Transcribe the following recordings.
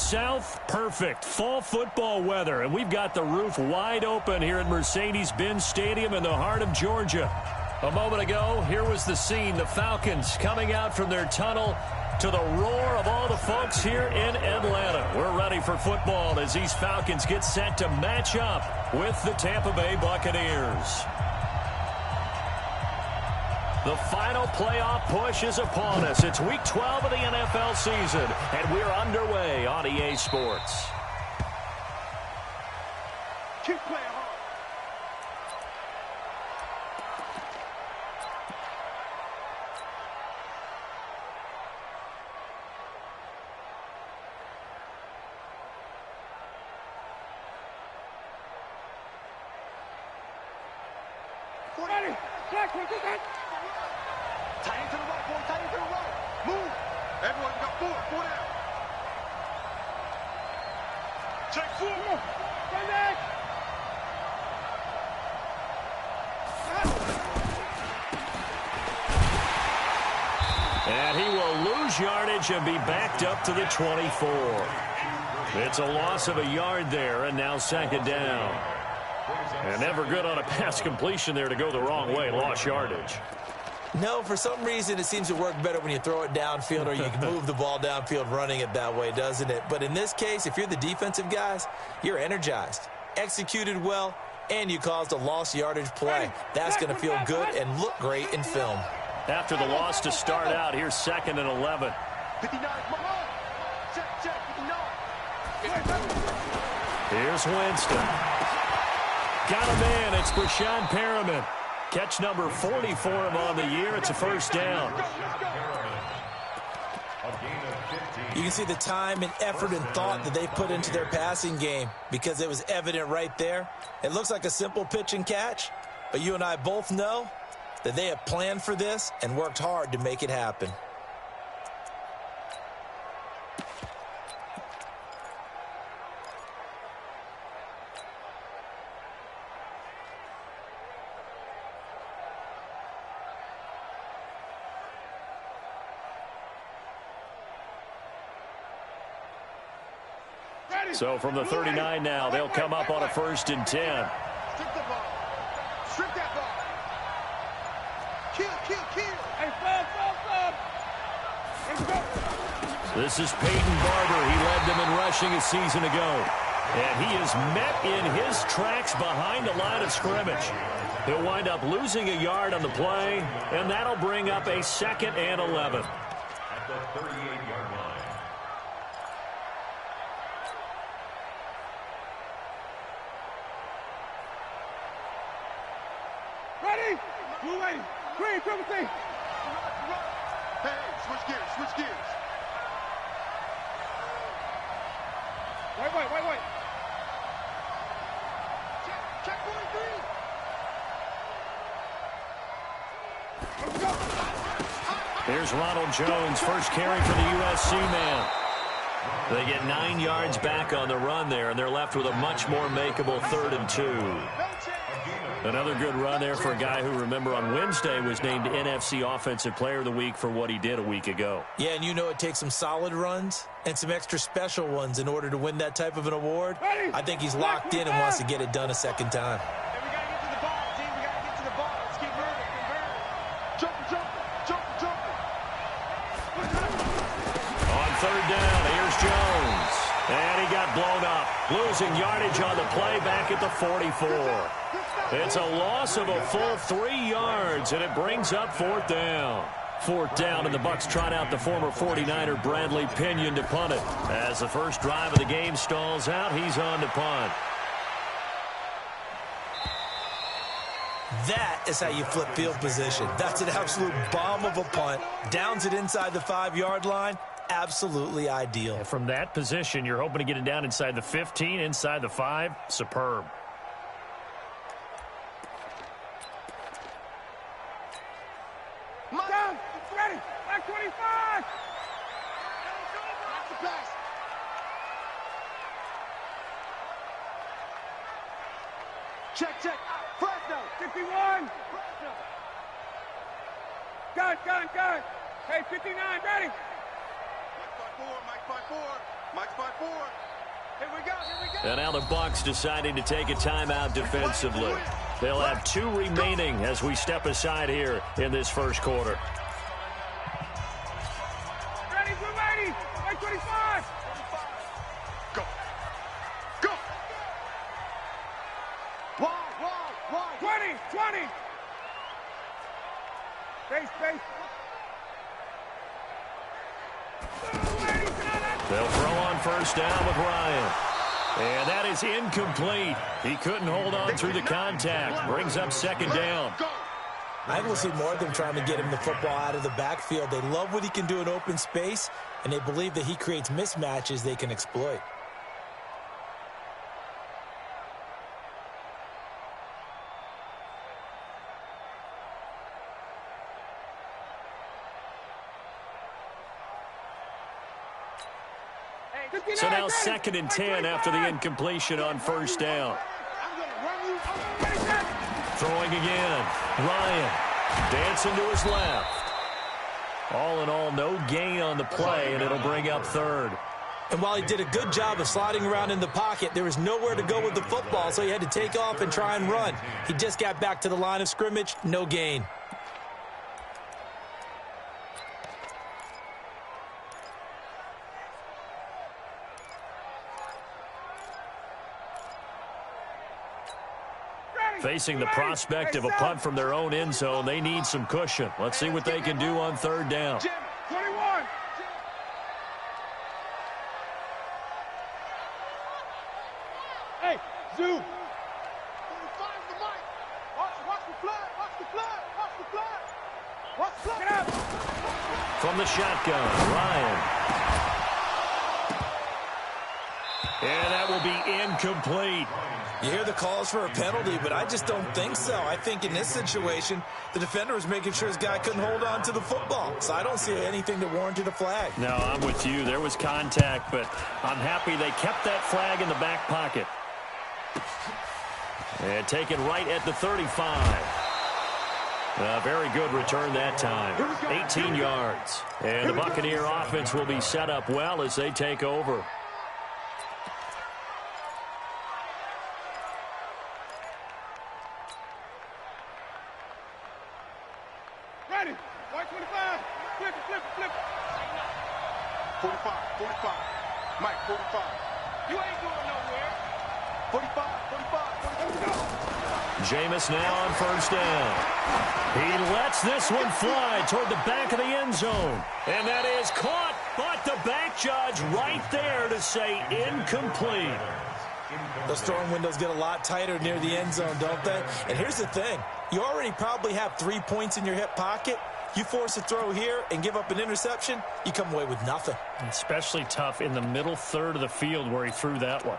south, perfect. Fall football weather, and we've got the roof wide open here at Mercedes-Benz Stadium in the heart of Georgia. A moment ago, here was the scene. The Falcons coming out from their tunnel to the roar of all the folks here in Atlanta. We're ready for football as these Falcons get set to match up with the Tampa Bay Buccaneers. The final playoff push is upon us. It's Week 12 of the NFL season, and we're underway on EA Sports. Keep playing hard. Ready. Black, what is that? Tight into the right, boy. Tight into the right. Move. Everyone got four. Four down. Check four. Run back. And he will lose yardage and be backed up to the 24. It's a loss of a yard there, and now second down. And never good on a pass completion there to go the wrong way. Lost yardage. No, for some reason it seems to work better when you throw it downfield or you can move the ball downfield running it that way, doesn't it? But in this case, if you're the defensive guys, you're energized, executed well, and you caused a lost yardage play. That's going to feel good and look great in film. After the loss to start out, here's 2nd and 11. 59. Check. 59. Here's Winston. Got a man. It's Brashad Perriman. Catch number 40 for him on the year. It's a first down. You can see the time and effort and thought that they put into their passing game because it was evident right there. It looks like a simple pitch and catch, but you and I both know that they have planned for this and worked hard to make it happen. So from the 39 now, they'll come up on a 1st and 10. Strip the ball. Strip that ball. Kill. Hey, fall. Let's go. This is Peyton Barber. He led them in rushing a season ago. And he is met in his tracks behind the line of scrimmage. He'll wind up losing a yard on the play, and that'll bring up a 2nd and 11. At the 38-yard line. Ready? Blue lady. Green, triple T. Hey, switch gears. Wait. Check 43. Let's go. Here's Ronald Jones, first carry for the USC man. They get 9 yards back on the run there, and they're left with a much more makeable 3rd and 2. Another good run there for a guy who, remember, on Wednesday was named NFC Offensive Player of the Week for what he did a week ago. Yeah, and you know it takes some solid runs and some extra special ones in order to win that type of an award. I think he's locked in and wants to get it done a second time. Hey, we got to get to the ball, team. We got to get to the ball. Let's keep moving. Jumping. On 3rd down, here's Jones. And he got blown up. Losing yardage on the play back at the 44. It's a loss of a full 3 yards, and it brings up 4th down. 4th down, and the Bucs trot out the former 49er Bradley Pinion to punt it. As the first drive of the game stalls out, he's on to punt. That is how you flip field position. That's an absolute bomb of a punt. Downs it inside the 5-yard line. Absolutely ideal. And from that position, you're hoping to get it down inside the 15, inside the 5. Superb. Down. Ready. Back 25. That's the pass. Check. Fresno. 51. Gun. Hey, 59, ready. Mike 5-4. Mike spot 4. Here we go, here we go. And now the Bucs deciding to take a timeout defensively. They'll have 2 remaining as we step aside here in this first quarter. Ready, we're ready. 25. Go. Go. Wide. 20. Base. They'll throw on first down with Ryan. And that is incomplete. He couldn't hold on through the contact. Brings up second down. I will see more of them trying to get him the football out of the backfield. They love what he can do in open space, and they believe that he creates mismatches they can exploit. So now 2nd and 10 after the incompletion on first down. Throwing again. Ryan dancing to his left. All in all, no gain on the play, and it'll bring up 3rd. And while he did a good job of sliding around in the pocket, there was nowhere to go with the football, so he had to take off and try and run. He just got back to the line of scrimmage, no gain. Facing the prospect of a punt from their own end zone, they need some cushion. Let's see what they can do on 3rd down. 21. Hey, Zoo. 25 the mic. Watch the flood. Get up. From the shotgun, Ryan. And that will be incomplete. You hear the calls for a penalty, but I just don't think so. I think in this situation, the defender was making sure his guy couldn't hold on to the football. So I don't see anything that warranted a flag. No, I'm with you. There was contact, but I'm happy they kept that flag in the back pocket. And taken right at the 35. A very good return that time. 18 yards. And the Buccaneer offense will be set up well as they take over. Ready. White 25. Flip it. 45. Mike, 45. You ain't going nowhere. 45. Jameis now on first down. He lets this one fly toward the back of the end zone. And that is caught, but the back judge right there to say incomplete. Those throwing windows get a lot tighter near the end zone, don't they? And here's the thing. You already probably have 3 points in your hip pocket. You force a throw here and give up an interception, you come away with nothing. Especially tough in the middle third of the field where he threw that one.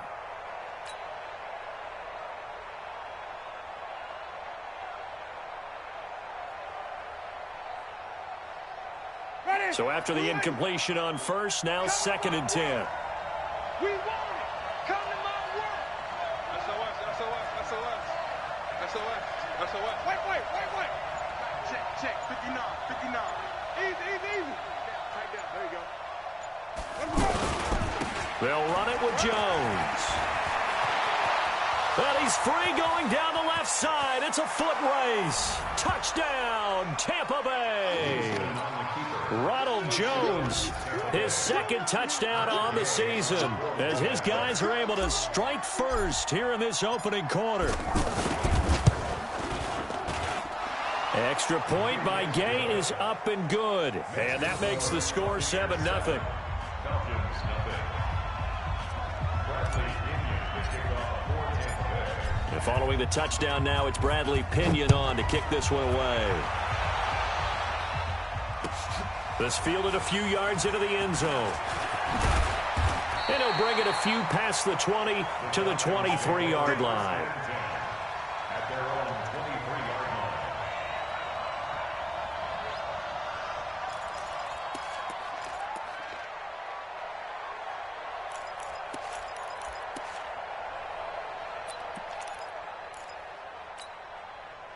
So after the incompletion on first, now 2nd and 10. We want it. Come to my work. SOS. Wait. Check. 59. Easy. Tight down. There you go. They'll run it with Jones. But he's free going down the left side. It's a foot race. Touchdown, Tampa Bay. Ronald Jones, his 2nd touchdown on the season, as his guys are able to strike first here in this opening quarter. Extra point by Gay is up and good, and that makes the score 7-0. And following the touchdown now, it's Bradley Pinion on to kick this one away. This fielded a few yards into the end zone. And he'll bring it a few past the 20 to the 23-yard line. At their own 23-yard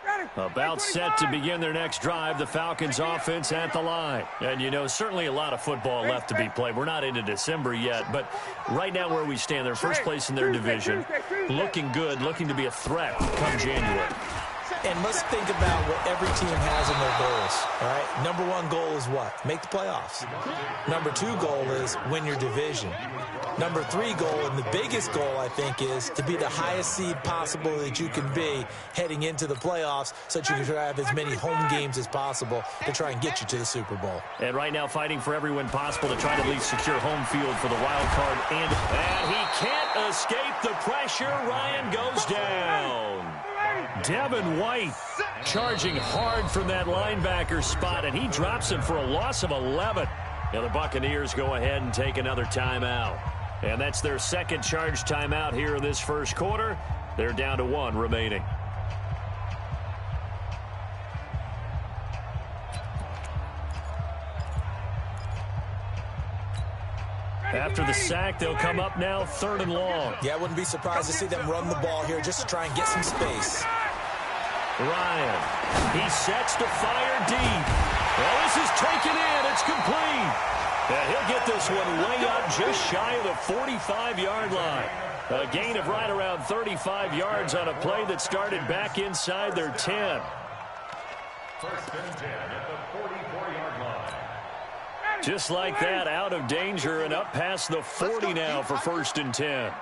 line. Ready. About set to begin their next drive, the Falcons offense at the line. And, you know, certainly a lot of football left to be played. We're not into December yet, but right now where we stand, they're first place in their division, looking good, looking to be a threat come January. And let's think about what every team has in their goals, all right? Number one goal is what? Make the playoffs. Number two goal is win your division. Number three goal, and the biggest goal, I think, is to be the highest seed possible that you can be heading into the playoffs so that you can have as many home games as possible to try and get you to the Super Bowl. And right now fighting for every win possible to try to at least secure home field for the wild card. And he can't escape the pressure. Ryan goes down. Devin White charging hard from that linebacker spot, and he drops him for a loss of 11. Now the Buccaneers go ahead and take another timeout. And that's their second charge timeout here in this first quarter. They're down to one remaining. After the sack, they'll come up now 3rd and long. Yeah, I wouldn't be surprised to see them run the ball here just to try and get some space. Ryan, he sets to fire deep. Well, this is taken in. It's complete. And he'll get this one way up just shy of the 45-yard line. A gain of right around 35 yards on a play that started back inside their 10. First and 10 at the 44-yard line. Just like that, out of danger and up past the 40 now for 1st and 10.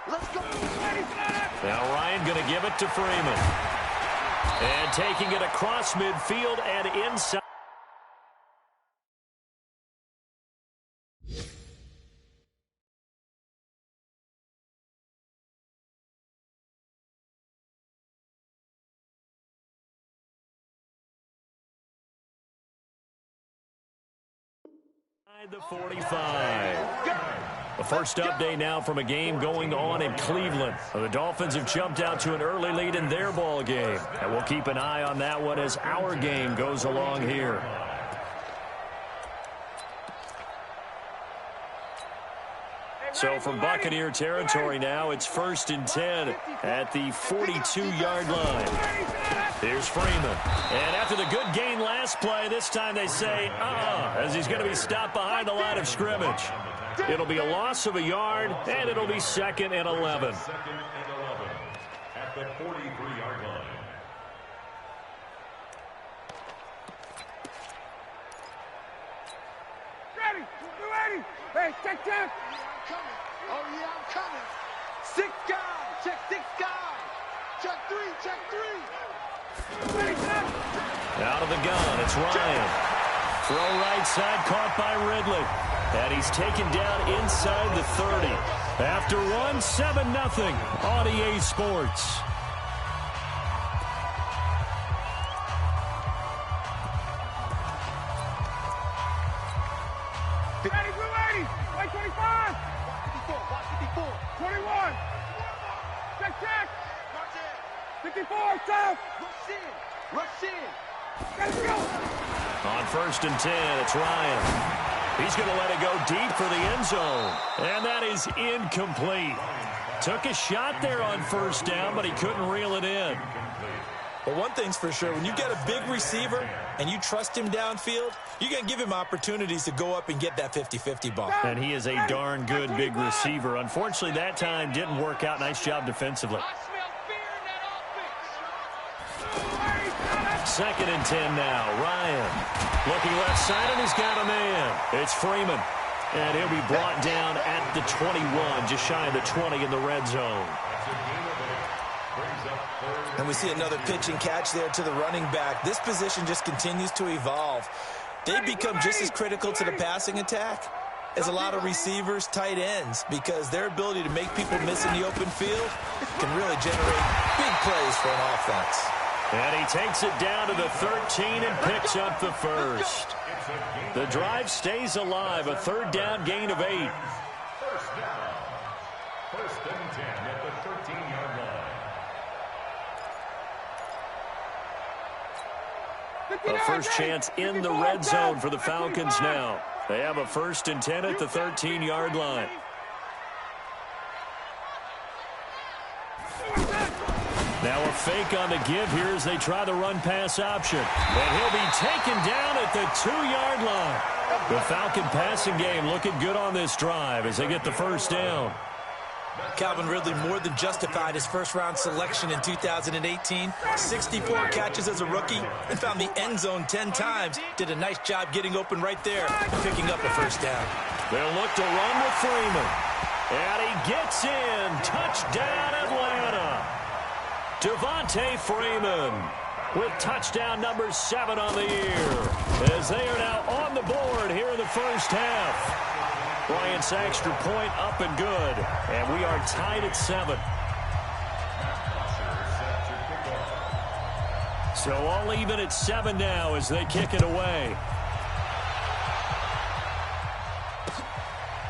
Now Ryan going to give it to Freeman. And taking it across midfield and inside. The 45. The first update now from a game going on in Cleveland. The Dolphins have jumped out to an early lead in their ball game. And we'll keep an eye on that one as our game goes along here. So from Buccaneer territory now, it's 1st and 10 at the 42-yard line. Here's Freeman. And after the good gain last play, this time they say, as he's going to be stopped behind the line of scrimmage. It'll be a loss of a yard, and it'll be 2nd and 11. 2nd and 11 at the 43-yard line. Ready. Hey, check. Oh, yeah, I'm coming. 6 guys. Check 6 guys. Check 3. Out of the gun, it's Ryan. Throw right side, caught by Ridley. And he's taken down inside the 30. After one, 7-0 on EA Sports. Ready. 25. 54. 21. Check. 54, south. Rush in. Let's go. On 1st and 10, it's Ryan. He's going to let it go deep for the end zone. And that is incomplete. Took a shot there on 1st down, but he couldn't reel it in. But one thing's for sure, when you get a big receiver and you trust him downfield, you're going to give him opportunities to go up and get that 50-50 ball. And he is a darn good big receiver. Unfortunately, that time didn't work out. Nice job defensively. 2nd and 10 now. Ryan looking left side, and he's got a man. It's Freeman. And he'll be brought down at the 21, just shy of the 20 in the red zone. And we see another pitch and catch there to the running back. This position just continues to evolve. They become just as critical to the passing attack as a lot of receivers, tight ends, because their ability to make people miss in the open field can really generate big plays for an offense. And he takes it down to the 13 and picks up the first. The drive stays alive, a 3rd down gain of 8. First down. 1st and 10 at the 13-yard line. A first chance in the red zone for the Falcons now. They have a 1st and 10 at the 13-yard line. Now a fake on the give here as they try the run-pass option. And he'll be taken down at the 2-yard line. The Falcon passing game looking good on this drive as they get the first down. Calvin Ridley more than justified his first-round selection in 2018. 64 catches as a rookie and found the end zone 10 times. Did a nice job getting open right there and picking up a first down. They'll look to run with Freeman. And he gets in. Touchdown, Atlanta. Devontae Freeman with touchdown number 7 on the year as they are now on the board here in the first half. Bryant's extra point up and good, and we are tied at 7. So all even at 7 now as they kick it away.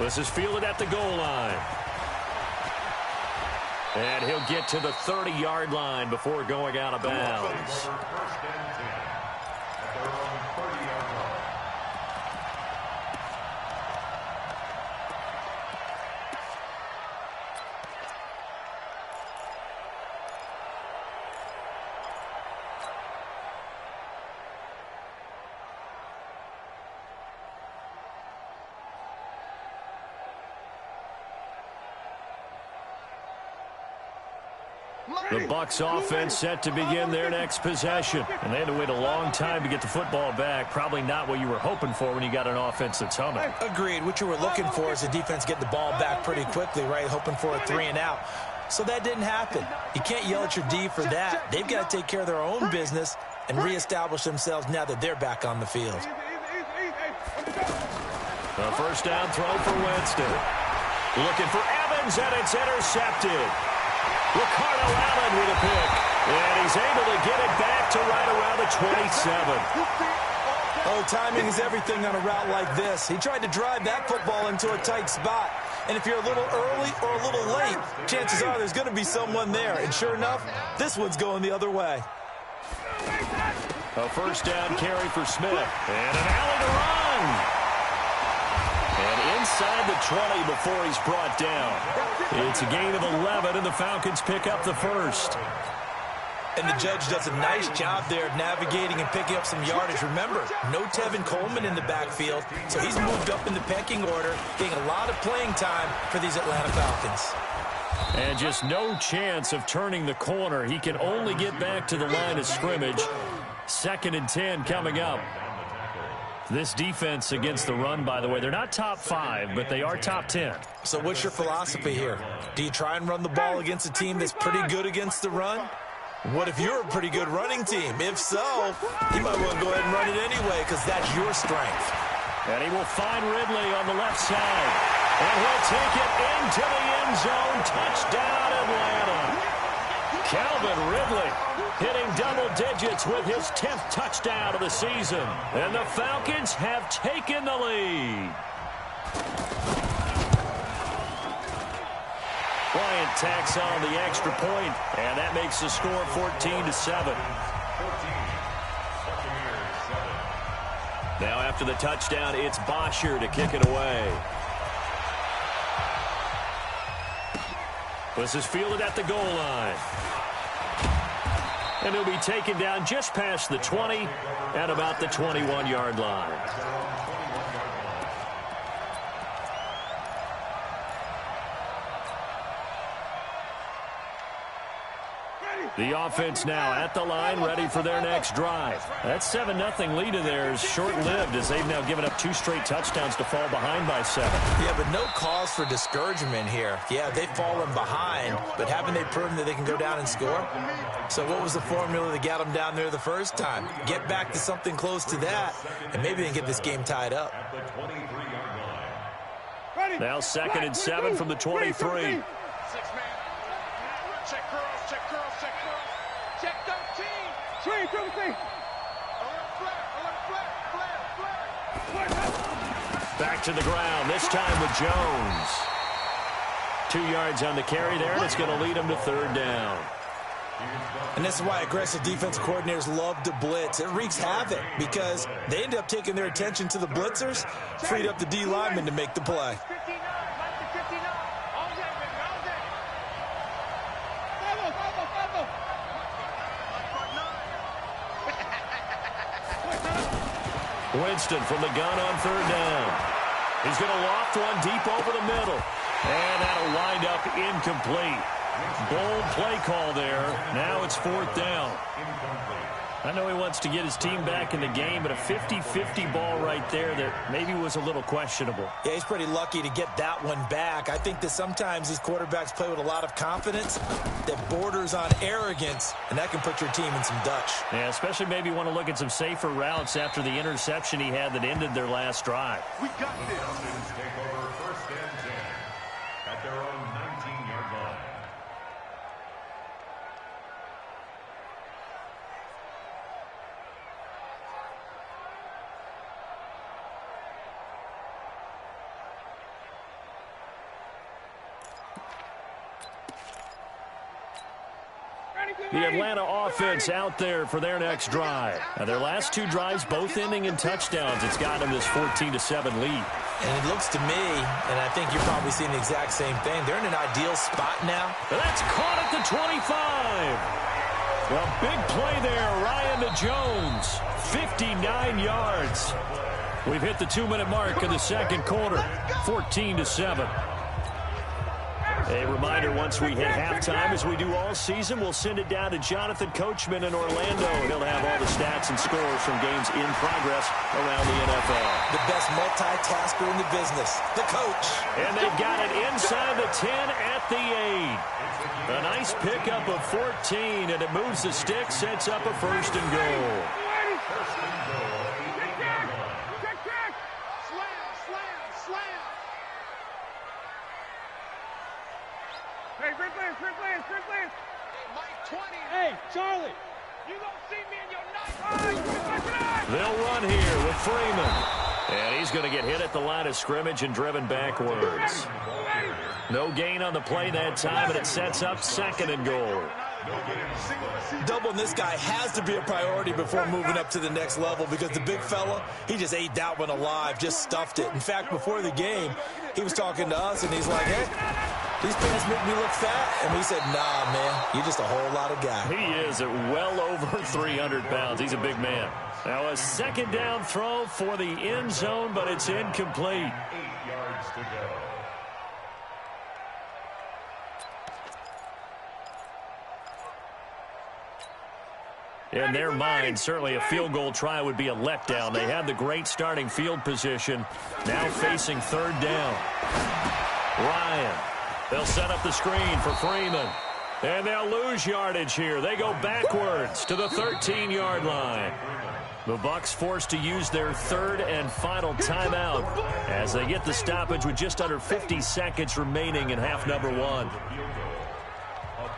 This is fielded at the goal line. And he'll get to the 30-yard line before going out of bounds. The Bucs offense set to begin their next possession. And they had to wait a long time to get the football back. Probably not what you were hoping for when you got an offense that's humming. Agreed. What you were looking for is the defense get the ball back pretty quickly, right? Hoping for a 3-and-out. So that didn't happen. You can't yell at your D for that. They've got to take care of their own business and reestablish themselves now that they're back on the field. A first down throw for Winston. Looking for Evans, and it's intercepted. Ricardo Allen with a pick. And he's able to get it back to right around the 27. Oh, timing is everything on a route like this. He tried to drive that football into a tight spot. And if you're a little early or a little late, chances are there's going to be someone there. And sure enough, this one's going the other way. A first down carry for Smith. And an alley to run. And inside the 20 before he's brought down. It's a gain of 11, and the Falcons pick up the first. And the judge does a nice job there of navigating and picking up some yardage. Remember, no Tevin Coleman in the backfield, so he's moved up in the pecking order, getting a lot of playing time for these Atlanta Falcons. And just no chance of turning the corner. He can only get back to the line of scrimmage. 2nd and 10 coming up. This defense against the run, by the way, they're not top 5, but they are top 10. So what's your philosophy here? Do you try and run the ball against a team that's pretty good against the run? What if you're a pretty good running team? If so, you might want to go ahead and run it anyway because that's your strength. And he will find Ridley on the left side. And he'll take it into the end zone. Touchdown, Atlanta. Calvin Ridley hitting double digits with his 10th touchdown of the season. And the Falcons have taken the lead. Bryant tacks on the extra point, and that makes the score 14-7. Now after the touchdown, it's Bosher to kick it away. This is fielded at the goal line. And he'll be taken down just past the 20 at about the 21-yard line. The offense now at the line, ready for their next drive. That 7-0 lead of theirs short-lived as they've now given up 2 straight touchdowns to fall behind by 7. Yeah, but no cause for discouragement here. Yeah, they've fallen behind, but haven't they proven that they can go down and score? So what was the formula that got them down there the first time? Get back to something close to that, and maybe they can get this game tied up. Now 2nd and 7 from the 23. Check girls, check girls, check girls. Check 13. Swing, swing. Back to the ground, this time with Jones. 2 yards on the carry there, and it's going to lead him to 3rd down. And this is why aggressive defensive coordinators love to blitz. It wreaks havoc because they end up taking their attention to the blitzers, freed up the D lineman to make the play. Winston from the gun on third down. He's going to loft one deep over the middle. And that'll wind up incomplete. Bold play call there. Now it's fourth down. I know he wants to get his team back in the game, but a 50-50 ball right there that maybe was a little questionable. Yeah, he's pretty lucky to get that one back. I think that sometimes these quarterbacks play with a lot of confidence that borders on arrogance, and that can put your team in some Dutch. Yeah, especially maybe want to look at some safer routes after the interception he had that ended their last drive. We got this. Falcons take over first and 10 at their own 19-yard line. The Atlanta offense out there for their next drive. Now, their last two drives both ending in touchdowns. It's got them this 14-7 lead. And it looks to me, and I think you're probably seeing the exact same thing, they're in an ideal spot now. That's caught at the 25. Well, big play there, Ryan to Jones. 59 yards. We've hit the 2-minute mark in the second quarter. 14-7. A reminder, once we hit halftime, as we do all season, we'll send it down to Jonathan Coachman in Orlando. He'll have all the stats and scores from games in progress around the NFL. The best multitasker in the business, the coach. And they've got it inside the 10 at the 8. A nice pickup of 14, and it moves the stick, sets up a first and goal. First and goal, 8-yard line. Slam. Hey, Chris Lance. Hey, Mike 20. Hey, Charlie. You gonna see me in your night. They'll run here with Freeman. And he's going to get hit at the line of scrimmage and driven backwards. No gain on the play that time, and it sets up second and goal. Doubling this guy has to be a priority before moving up to the next level, because the big fella, he just ate that one alive, just stuffed it. In fact, before the game, he was talking to us, and he's like, hey, these pants make me look fat. And we said, nah, man, you're just a whole lot of guy. He is at well over 300 pounds. He's a big man. Now a second down throw for the end zone, but it's incomplete. 8 yards to go. In their mind, certainly a field goal try would be a letdown. They had the great starting field position. Now facing third down. Ryan. They'll set up the screen for Freeman. And they'll lose yardage here. They go backwards to the 13-yard line. The Bucs forced to use their third and final timeout as they get the stoppage with just under 50 seconds remaining in half number one. A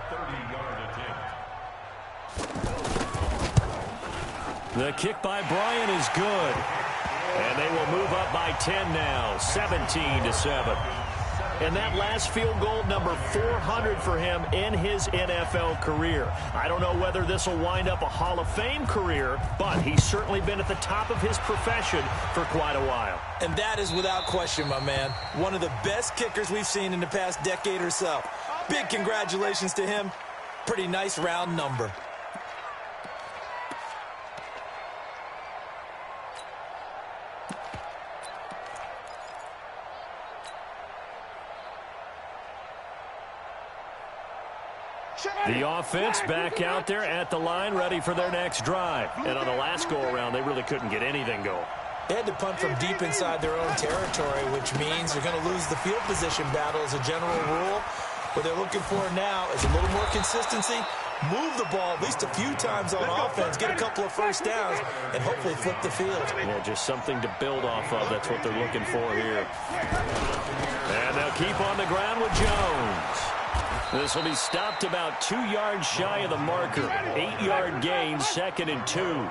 30-yard attempt. The kick by Bryant is good. And they will move up by 10 now, 17-7. And that last field goal, number 400 for him in his NFL career. I don't know whether this will wind up a Hall of Fame career, but he's certainly been at the top of his profession for quite a while. And that is without question, my man, one of the best kickers we've seen in the past decade or so. Big congratulations to him. Pretty nice round number. The offense back out there at the line, ready for their next drive. And on the last go-around, they really couldn't get anything going. They had to punt from deep inside their own territory, which means they're going to lose the field position battle as a general rule. What they're looking for now is a little more consistency, move the ball at least a few times on offense, get a couple of first downs, and hopefully flip the field. Yeah, just something to build off of. That's what they're looking for here. And they'll keep on the ground with Jones. This will be stopped about 2 yards shy of the marker. 8-yard gain, 2nd and 2. 8 yards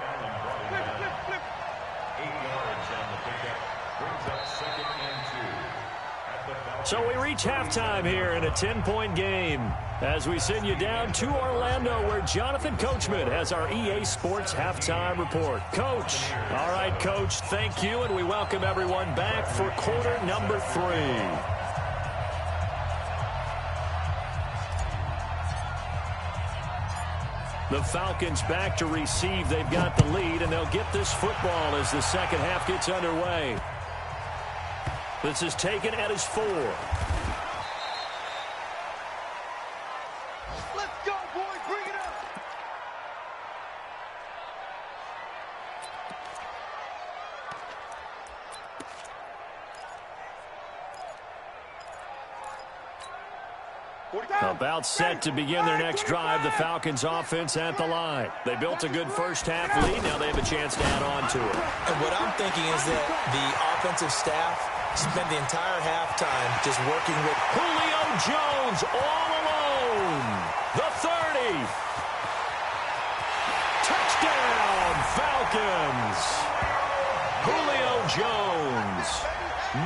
on the pickup. Brings up 2nd and 2. So we reach halftime here in a 10-point game as we send you down to Orlando, where Jonathan Coachman has our EA Sports halftime report. Coach. All right, Coach, thank you, and we welcome everyone back for quarter number 3. The Falcons back to receive. They've got the lead, and they'll get this football as the second half gets underway. This is taken at his 4. Let's go, boys. Bring it up. About set to begin their next drive. The Falcons offense at the line. They built a good first half lead. Now they have a chance to add on to it. And what I'm thinking is that the offensive staff spent the entire halftime just working with Julio Jones all alone. The 30. Touchdown, Falcons. Julio Jones,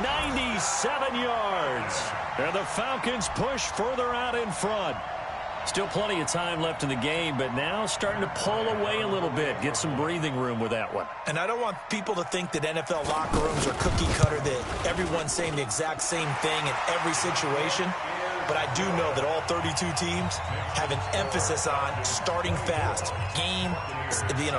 97 yards. And the Falcons push further out in front. Still plenty of time left in the game, but now starting to pull away a little bit. Get some breathing room with that one. And I don't want people to think that NFL locker rooms are cookie cutter, that everyone's saying the exact same thing in every situation. But I do know that all 32 teams have an emphasis on starting fast. Game,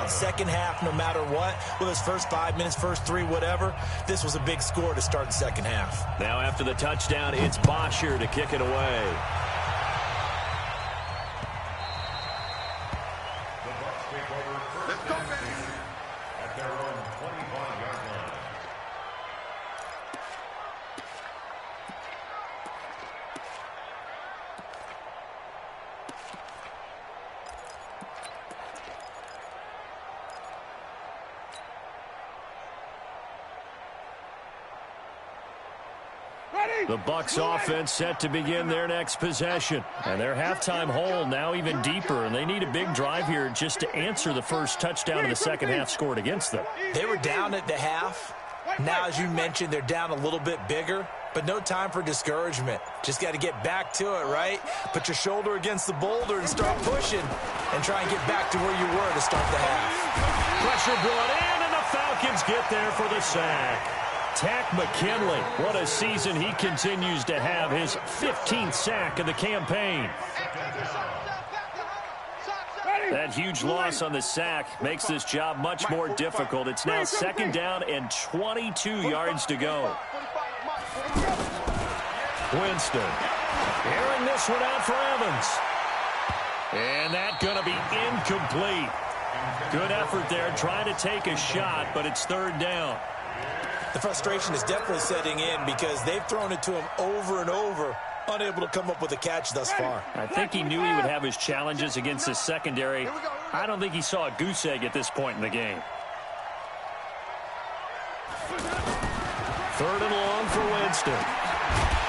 second half, no matter what. Whether it's first 5 minutes, first 3, whatever. This was a big score to start the second half. Now after the touchdown, it's Bosher to kick it away. The Bucs take over first and 10 at their own 25-yard line. The Bucs offense set to begin their next possession. And their halftime hole now even deeper, and they need a big drive here just to answer the first touchdown of the second half scored against them. They were down at the half. Now, as you mentioned, they're down a little bit bigger, but no time for discouragement. Just got to get back to it, right? Put your shoulder against the boulder and start pushing and try and get back to where you were to start the half. Pressure brought in, and the Falcons get there for the sack. Tack McKinley, what a season he continues to have, his 15th sack of the campaign. That huge loss on the sack makes this job much more difficult. It's now second down and 22 yards to go. Winston airing this one out for Evans. And that's going to be incomplete. Good effort there, trying to take a shot, but it's third down. The frustration is definitely setting in because they've thrown it to him over and over, unable to come up with a catch thus far. I think he knew he would have his challenges against his secondary. I don't think he saw a goose egg at this point in the game. Third and long for Winston.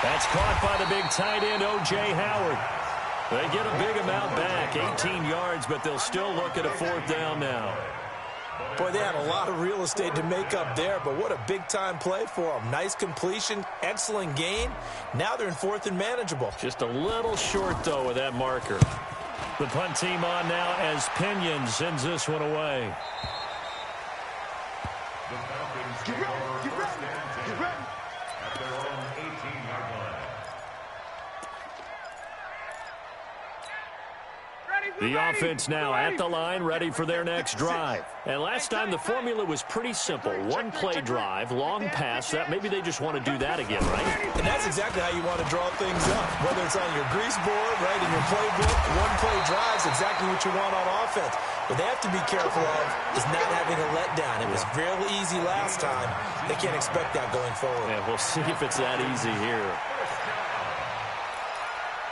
That's caught by the big tight end, O.J. Howard. They get a big amount back, 18 yards, but they'll still look at a fourth down now. Boy, they had a lot of real estate to make up there, but what a big-time play for them. Nice completion, excellent gain. Now they're in fourth and manageable. Just a little short, though, with that marker. The punt team on now as Pinion sends this one away. The Falcons take over first and 10 at their own 18-yard line. The offense now at the line, ready for their next drive. And last time the formula was pretty simple. One play drive, long pass. That maybe they just want to do that again, right? And that's exactly how you want to draw things up. Whether it's on your grease board, right, in your playbook, one play drive is exactly what you want on offense. What they have to be careful of is not having a letdown. It was real easy last time. They can't expect that going forward. Yeah, we'll see if it's that easy here.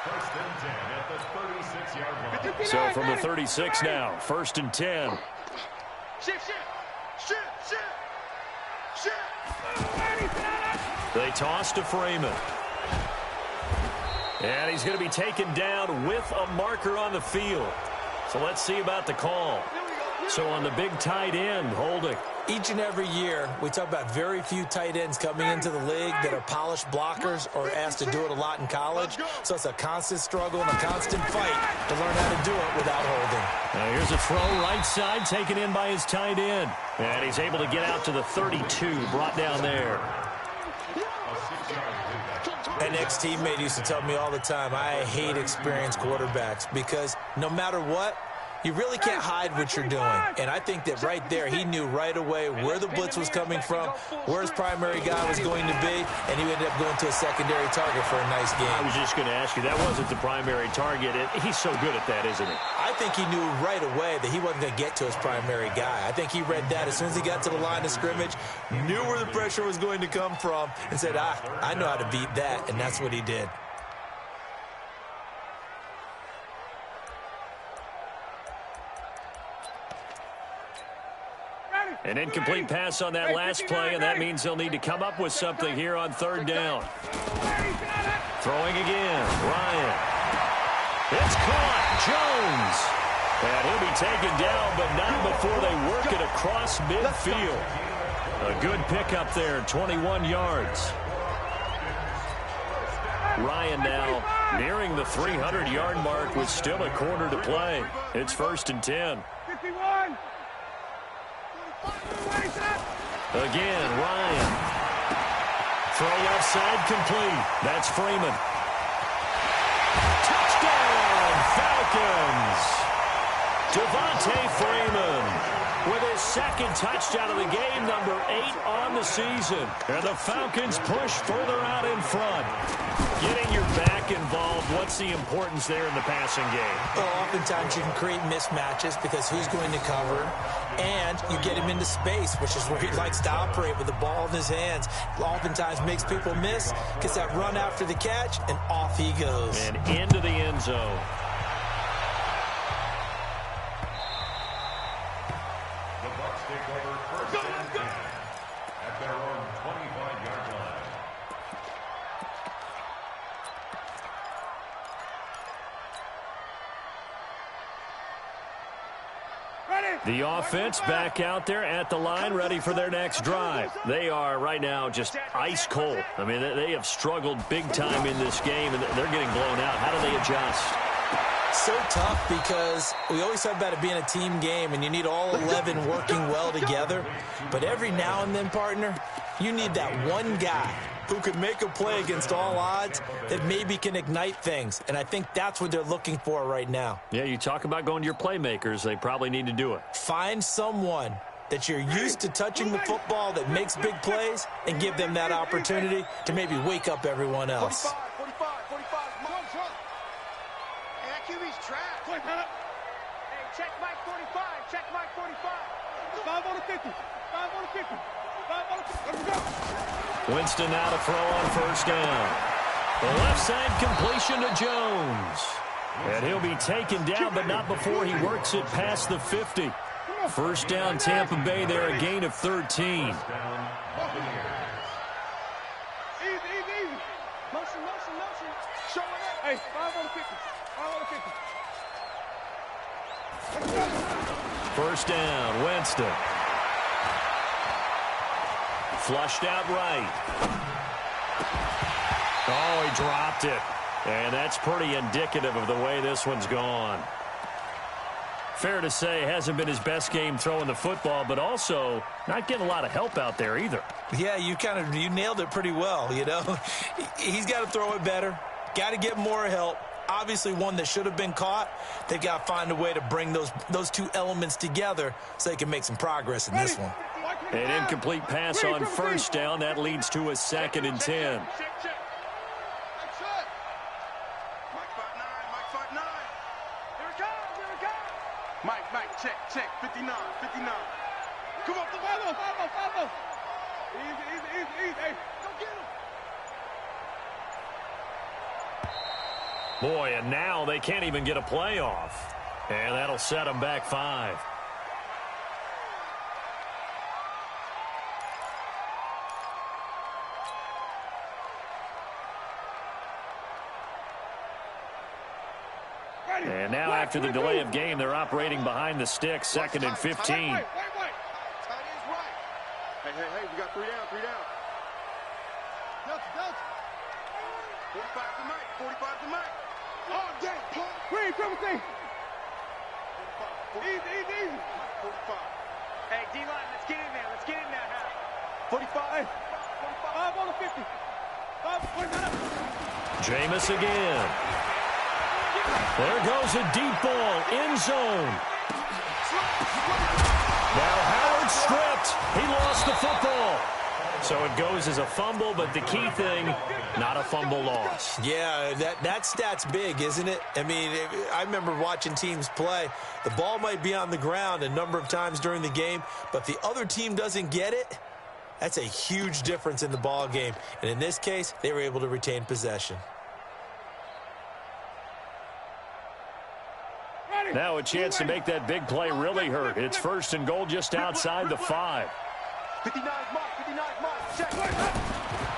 First and 10 at the 36-yard line. So from the 36 now, first and 10. They toss to Freeman. And he's going to be taken down with a marker on the field. So let's see about the call. So on the big tight end, holding. Each and every year, we talk about very few tight ends coming into the league that are polished blockers or asked to do it a lot in college. So it's a constant struggle and a constant fight to learn how to do it without holding. Now here's a throw right side taken in by his tight end. And he's able to get out to the 32, brought down there. An ex-teammate used to tell me all the time, I hate experienced quarterbacks because no matter what, You really can't hide what you're doing. And I think that right there, he knew right away where the blitz was coming from, where his primary guy was going to be, and he ended up going to a secondary target for a nice game. I was just going to ask you, that wasn't the primary target. He's so good at that, isn't he? I think he knew right away that he wasn't going to get to his primary guy. I think he read that as soon as he got to the line of scrimmage, knew where the pressure was going to come from, and said, I know how to beat that, and that's what he did. An incomplete pass on that last play, and that means they'll need to come up with something here on third down. Throwing again, Ryan. It's caught, Jones. And he'll be taken down, but not before they work it across midfield. A good pickup there, 21 yards. Ryan now nearing the 300-yard mark with still a quarter to play. It's 1st and 10. 51. Again, Ryan. Throw left side complete. That's Freeman. Touchdown, Falcons. Devontae Freeman with his second touchdown of the game, number 8 on the season. And the Falcons push further out in front. Getting your back involved, what's the importance there in the passing game? Well, oftentimes you can create mismatches because who's going to cover, and you get him into space, which is where he likes to operate with the ball in his hands. Oftentimes makes people miss, gets that run after the catch, and off he goes. And into the end zone. The Bucs take over first and 10 at their own 25-yard line. The offense back out there at the line, ready for their next drive. They are right now just ice cold. I mean, they have struggled big time in this game, and they're getting blown out. How do they adjust? So tough because we always talk about it being a team game, and you need all 11 working well together. But every now and then, partner, you need that one guy who can make a play against all odds that maybe can ignite things. And I think that's what they're looking for right now. Yeah, you talk about going to your playmakers. They probably need to do it. Find someone that you're used to touching the football that makes big plays and give them that opportunity to maybe wake up everyone else. 45. Come on, son. Hey, that QB's trapped. Hey, check Mike 45. Check Mike 45. 5 on the 50. 5 on the 50. 5 on the 50. Let's go. Winston now to throw on first down. The left side completion to Jones. And he'll be taken down, but not before he works it past the 50. First down, Tampa Bay there, a gain of 13. Easy. Motion. Showing up. Hey, 5 on the 50. 5 on the 50. Let's go. First down, Winston. Flushed out right. Oh, he dropped it. And that's pretty indicative of the way this one's gone. Fair to say, hasn't been his best game throwing the football, but also not getting a lot of help out there either. Yeah, you nailed it pretty well, you know. He's got to throw it better. Got to get more help. Obviously one that should have been caught. They've got to find a way to bring those two elements together so they can make some progress in this one. An incomplete pass on first down. That leads to a 2nd and 10. Mike, check. 59. Come on, follow. Easy. Hey, go get him. Boy, and now they can't even get a play off. And that'll set them back 5. And now after the delay of game, they're operating behind the sticks, 2nd and 15. Tight is right. Hey, we got 3 down. Delta. 45 to Mike. Oh, damn. Green, come with me. Easy. 45. Hey, D-line, let's get in there. 45. Hey, 5 on the 50. 5, 45. Jameis again. There goes a deep ball, end zone. Now Howard stripped. He lost the football. So it goes as a fumble, but the key thing, not a fumble loss. Yeah, that stat's big, isn't it? I mean, I remember watching teams play. The ball might be on the ground a number of times during the game, but if the other team doesn't get it, that's a huge difference in the ball game. And in this case, they were able to retain possession. Now a chance to make that big play really hurt. It's 1st and goal just outside the 5. 59 mark, 59 mark, check.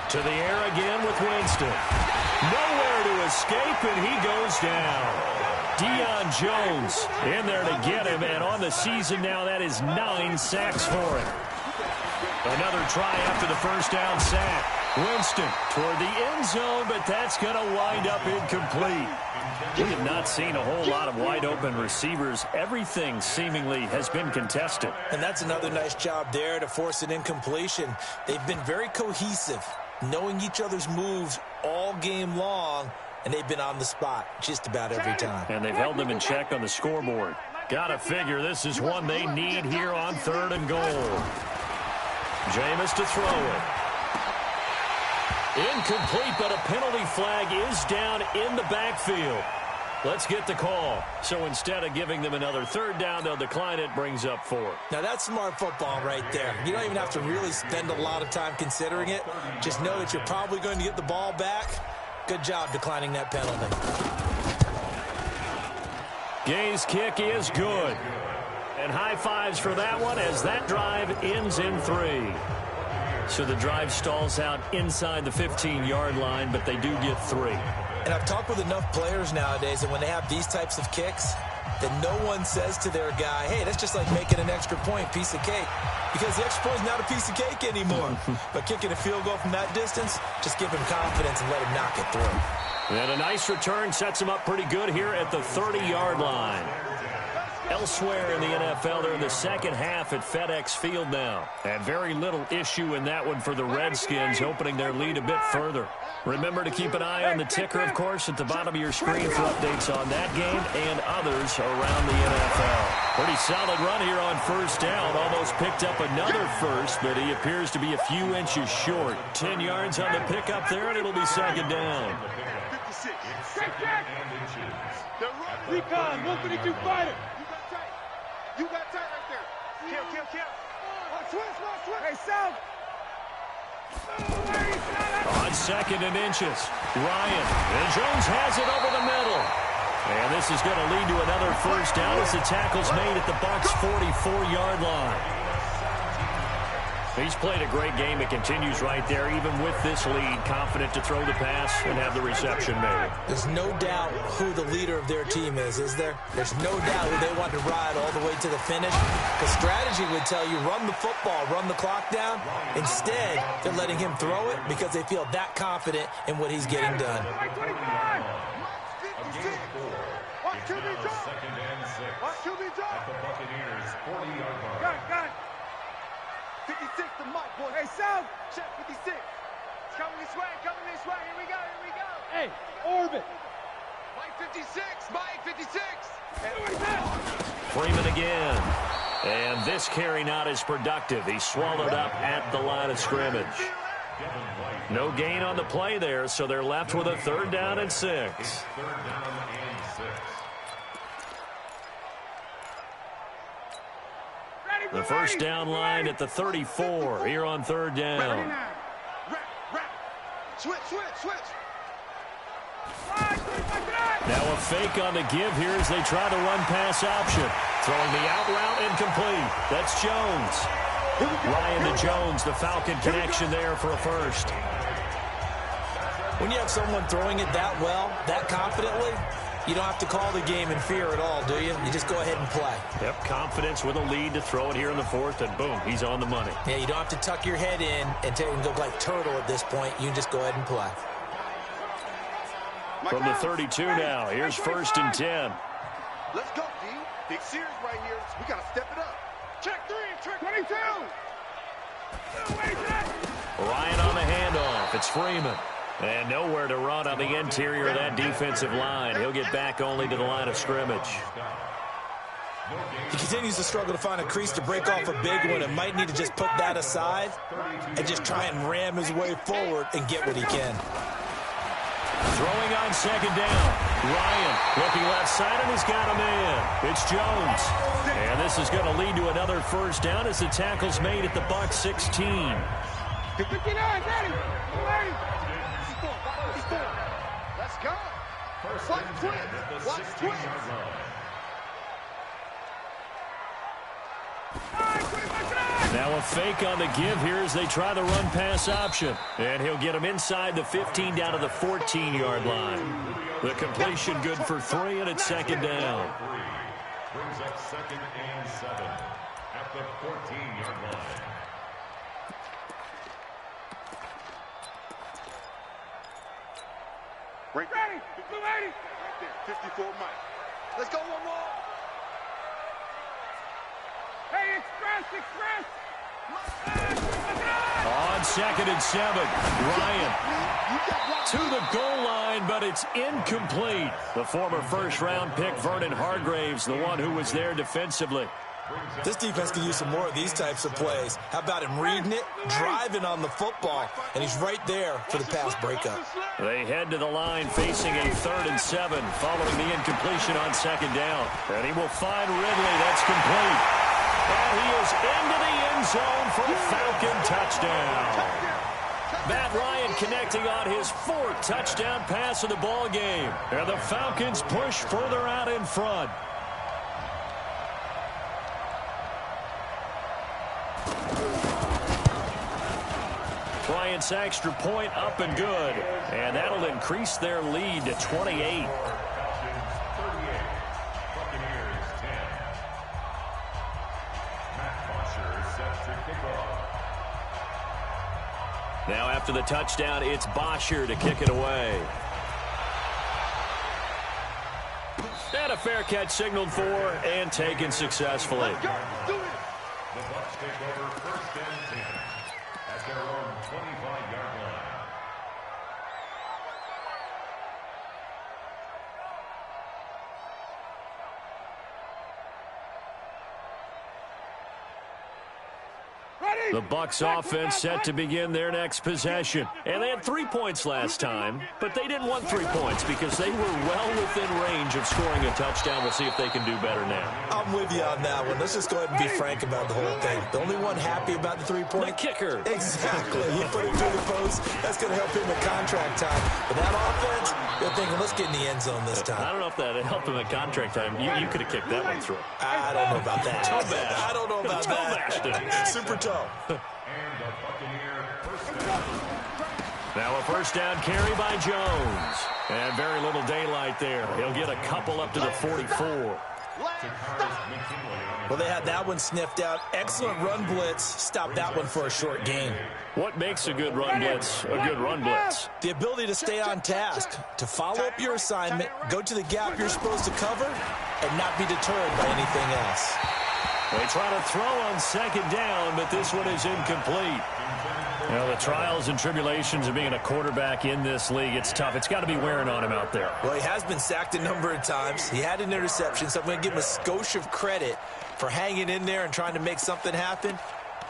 To the air again with Winston. Nowhere to escape, and he goes down. Deion Jones in there to get him, and on the season now, that is 9 sacks for him. Another try after the first down sack. Winston toward the end zone, but that's going to wind up incomplete. We have not seen a whole lot of wide-open receivers. Everything seemingly has been contested. And that's another nice job there to force an incompletion. They've been very cohesive, knowing each other's moves all game long, and they've been on the spot just about every time. And they've held them in check on the scoreboard. Gotta figure this is one they need here on 3rd and goal. Jameis to throw it. Incomplete, but a penalty flag is down in the backfield. Let's get the call. So instead of giving them another 3rd down, they'll decline it, brings up 4. Now that's smart football right there. You don't even have to really spend a lot of time considering it. Just know that you're probably going to get the ball back. Good job declining that penalty. Gay's kick is good. And high fives for that one as that drive ends in 3. So the drive stalls out inside the 15-yard line, but they do get 3. And I've talked with enough players nowadays that when they have these types of kicks, that no one says to their guy, hey, that's just like making an extra point, piece of cake. Because the extra point is not a piece of cake anymore. But kicking a field goal from that distance, just give him confidence and let him knock it through. And a nice return sets him up pretty good here at the 30-yard line. Elsewhere in the NFL, they're in the second half at FedEx Field now. And very little issue in that one for the Redskins, opening their lead a bit further. Remember to keep an eye on the ticker, of course, at the bottom of your screen for updates on that game and others around the NFL. Pretty solid run here on 1st down. Almost picked up another first, but he appears to be a few inches short. 10 yards on the pickup there, and it'll be 2nd down. 56. Recon, 152 fighter. You got tight right there. Kill. Switch. Hey, South. On 2nd and inches, Ryan. And Jones has it over the middle. And this is going to lead to another 1st down as the tackle's made at the Bucs' 44-yard line. He's played a great game. It continues right there, even with this lead, confident to throw the pass and have the reception made. There's no doubt who the leader of their team is there? There's no doubt who they want to ride all the way to the finish. Because strategy would tell you, run the football, run the clock down. Instead, they're letting him throw it because they feel that confident in what he's getting done. Watch QB drop. Watch QB drop. The Buccaneers 40-yard line. Got it. 56 to Mike, boy. Hey, South. Check 56. It's coming this way. Here we go. Hey, orbit. Mike 56. Freeman again. And this carry not as productive. He swallowed up at the line of scrimmage. No gain on the play there, so they're left with a 3rd down and 6. 3rd down and 6. The 1st down line at the 34 here on 3rd down. Switch. Now a fake on the give here as they try the run-pass option. Throwing the out route incomplete. That's Jones. Ryan to Jones, the Falcon connection there for a 1st. When you have someone throwing it that well, that confidently, you don't have to call the game in fear at all, do you? You just go ahead and play. Yep, confidence with a lead to throw it here in the 4th, and boom, he's on the money. Yeah, you don't have to tuck your head in and go like turtle at this point. You can just go ahead and play. From the 32 now, here's 1st and 10. Let's go, D. Big series right here. We got to step it up. Check 3, check 22. Ryan on the handoff. It's Freeman. And nowhere to run on the interior of that defensive line. He'll get back only to the line of scrimmage. He continues to struggle to find a crease to break off a big one and might need to just put that aside and just try and ram his way forward and get what he can. Throwing on second down. Ryan looking left side, and he's got a man. It's Jones. And this is going to lead to another first down as the tackle's made at the Bucs 16. 59, Daddy. Let's go. Watch twins. Watch twins. Now a fake on the give here as they try the run-pass option. And he'll get him inside the 15 down to the 14-yard line. The completion good for 3, and it's second down. Brings up 2nd and 7 at the 14-yard line. Ready. Right there. 54 Mike. Let's go one more. Hey, express. On 2nd and 7, Ryan to the goal line, but it's incomplete. The former first-round pick, Vernon Hargraves, the one who was there defensively. This defense could use some more of these types of plays. How about him reading it, driving on the football, and he's right there for the pass breakup. They head to the line facing a 3rd and 7 following the incompletion on 2nd down. And he will find Ridley. That's complete. And he is into the end zone for a Falcon touchdown. Matt Ryan connecting on his 4th touchdown pass of the ball game. And the Falcons push further out in front. Bryant's extra point up and good. And that'll increase their lead to 28. Now after the touchdown, it's Bosher to kick it away. And a fair catch signaled for and taken successfully. The Bucs take over 1st and 10 at their own 25-yard line. The Bucs offense set to begin their next possession. And they had 3 points last time, but they didn't want 3 points because they were well within range of scoring a touchdown. We'll see if they can do better now. I'm with you on that one. Let's just go ahead and be frank about the whole thing. The only one happy about the 3-point? The kicker. Exactly. He put it through the post. That's going to help him at contract time. But that offense, they're thinking, let's get in the end zone this time. I don't know if that helped him at contract time. You could have kicked that one through. I don't know about that. Toe bash. I don't know about that. Super toe. Now a first down carry by Jones. And very little daylight there. He'll get a couple up to the 44. Well, they had that one sniffed out. Excellent run blitz. Stopped that one for a short gain. What makes a good run blitz a good run blitz? The ability to stay on task, to follow up your assignment, go to the gap you're supposed to cover, and not be deterred by anything else. They try to throw on 2nd down, but this one is incomplete. You know, the trials and tribulations of being a quarterback in this league, it's tough. It's got to be wearing on him out there. Well, he has been sacked a number of times. He had an interception, so I'm going to give him a skosh of credit for hanging in there and trying to make something happen,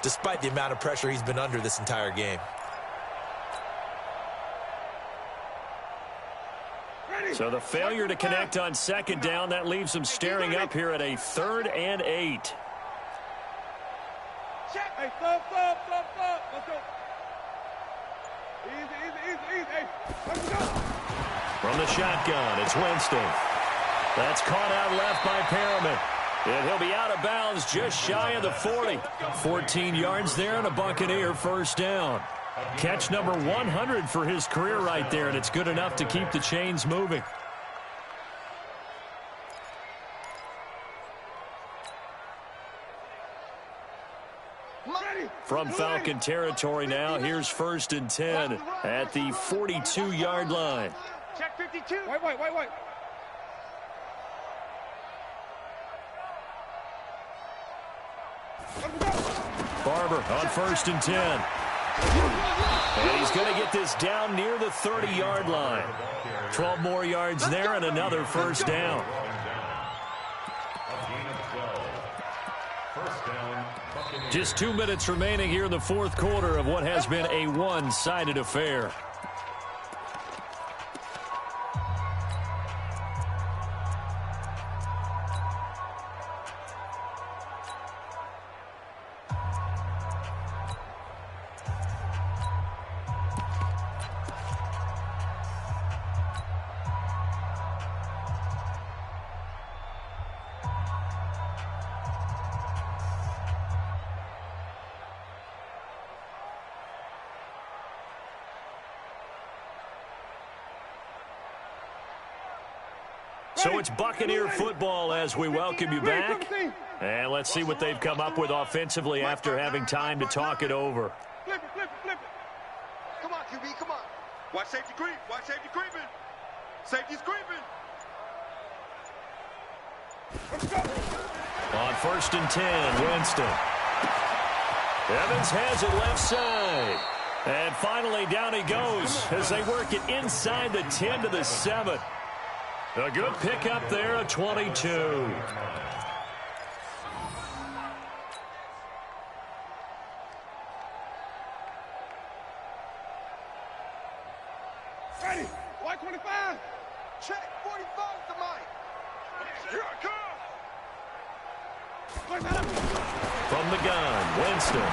despite the amount of pressure he's been under this entire game. So the failure to connect on 2nd down, that leaves him staring up here at a 3rd and 8. Hey, stop. Let's go. Easy. Hey, let's go. From the shotgun, it's Winston. That's caught out left by Perriman. And he'll be out of bounds just shy of the 40. 14 yards there and a Buccaneer first down. Catch number 100 for his career right there, and it's good enough to keep the chains moving. From Falcon territory now, here's 1st and 10 at the 42-yard line. Check 52. Wait. Barber on 1st and 10. And he's going to get this down near the 30-yard line. 12 more yards there and another first down. Just 2 minutes remaining here in the fourth quarter of what has been a one-sided affair. So it's Buccaneer football as we welcome you back. And let's see what they've come up with offensively after having time to talk it over. Flip it, flip it, flip it. Come on, QB, come on. Watch safety creep. Watch safety creeping. Safety's creeping. On 1st and 10, Winston. Evans has it left side. And finally down he goes as they work it inside the 10 to the 7. A good pickup there, a 22. Ready. Y25. Check. 45 to mine. Here I come. From the gun, Winston.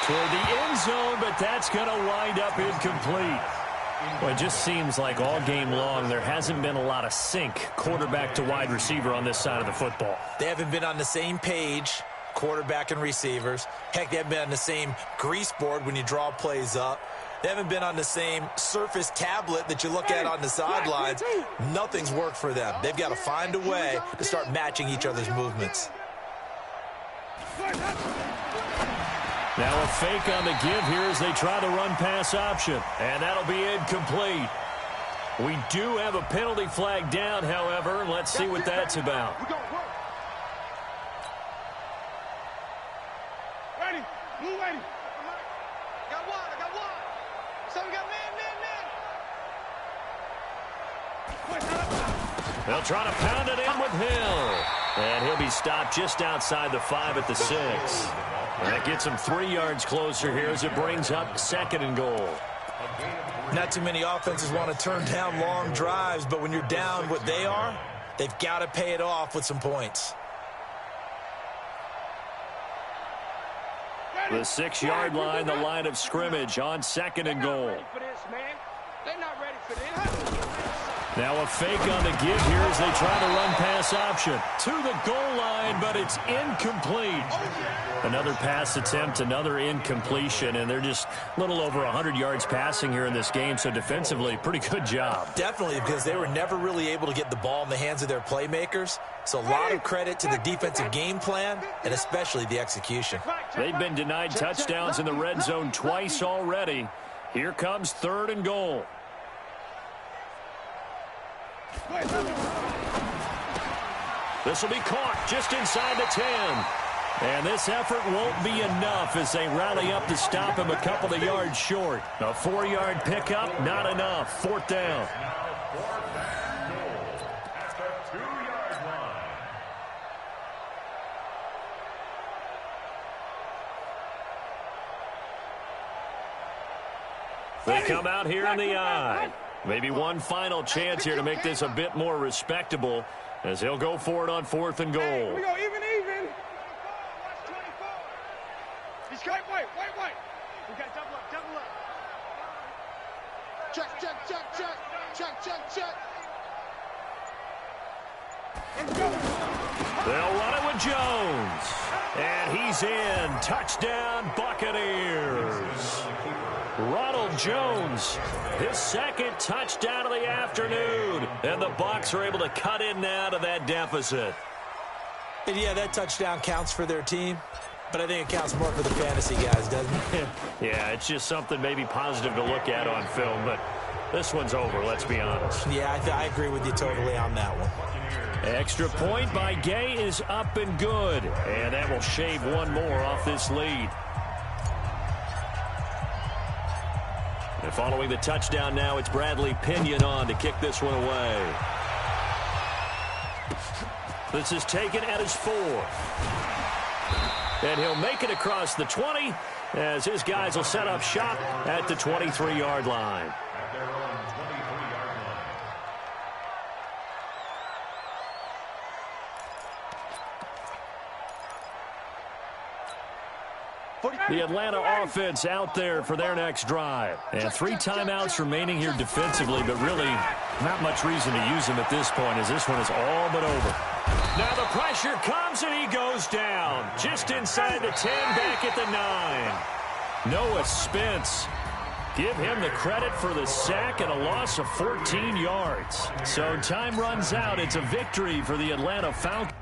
Toward the end zone, but that's going to wind up incomplete. Well, it just seems like all game long there hasn't been a lot of sync quarterback to wide receiver on this side of the football. They haven't been on the same page, quarterback and receivers. Heck, they haven't been on the same grease board when you draw plays up. They haven't been on the same surface tablet that you look at on the sidelines. Nothing's worked for them. They've got to find a way to start matching each other's movements. Now a fake on the give here as they try the run-pass option. And that'll be incomplete. We do have a penalty flag down, however. Let's see what that's about. Ready. Move ready. Got one. I got one. Someone got man. They'll try to pound it in with Hill. And he'll be stopped just outside the 5 at the 6. That gets him 3 yards closer here as it brings up 2nd and goal. Not too many offenses want to turn down long drives, but when you're down what they are, they've got to pay it off with some points. The 6-yard line, the line of scrimmage on 2nd and goal. They're not ready for this. Now a fake on the give here as they try the run-pass option. To the goal line, but it's incomplete. Another pass attempt, another incompletion, and they're just a little over 100 yards passing here in this game, so defensively, pretty good job. Definitely, because they were never really able to get the ball in the hands of their playmakers, so a lot of credit to the defensive game plan and especially the execution. They've been denied touchdowns in the red zone twice already. Here comes 3rd and goal. This will be caught just inside the 10. And this effort won't be enough as they rally up to stop him a couple of yards short. A 4-yard pickup, not enough. 4th down. They come out here in the eye. Maybe one final chance here to make this a bit more respectable as they'll go for it on 4th and goal. Hey, we go even. He's white. We got double up. Check. They'll run it with Jones. And he's in. Touchdown, Buccaneers. Ronald Jones, his 2nd touchdown of the afternoon. And the Bucs are able to cut in now to that deficit. And yeah, that touchdown counts for their team, but I think it counts more for the fantasy guys, doesn't it? Yeah, it's just something maybe positive to look at on film, but this one's over, let's be honest. Yeah, I agree with you totally on that one. Extra point by Gay is up and good, and that will shave one more off this lead. And following the touchdown now, it's Bradley Pinion on to kick this one away. This is taken at his 4. And he'll make it across the 20 as his guys will set up shop at the 23-yard line. At their own 23-yard line. The Atlanta offense out there for their next drive. And 3 timeouts remaining here defensively, but really not much reason to use them at this point as this one is all but over. Now the pressure comes and he goes down. Just inside the 10, back at the 9. Noah Spence. Give him the credit for the sack and a loss of 14 yards. So time runs out. It's a victory for the Atlanta Falcons.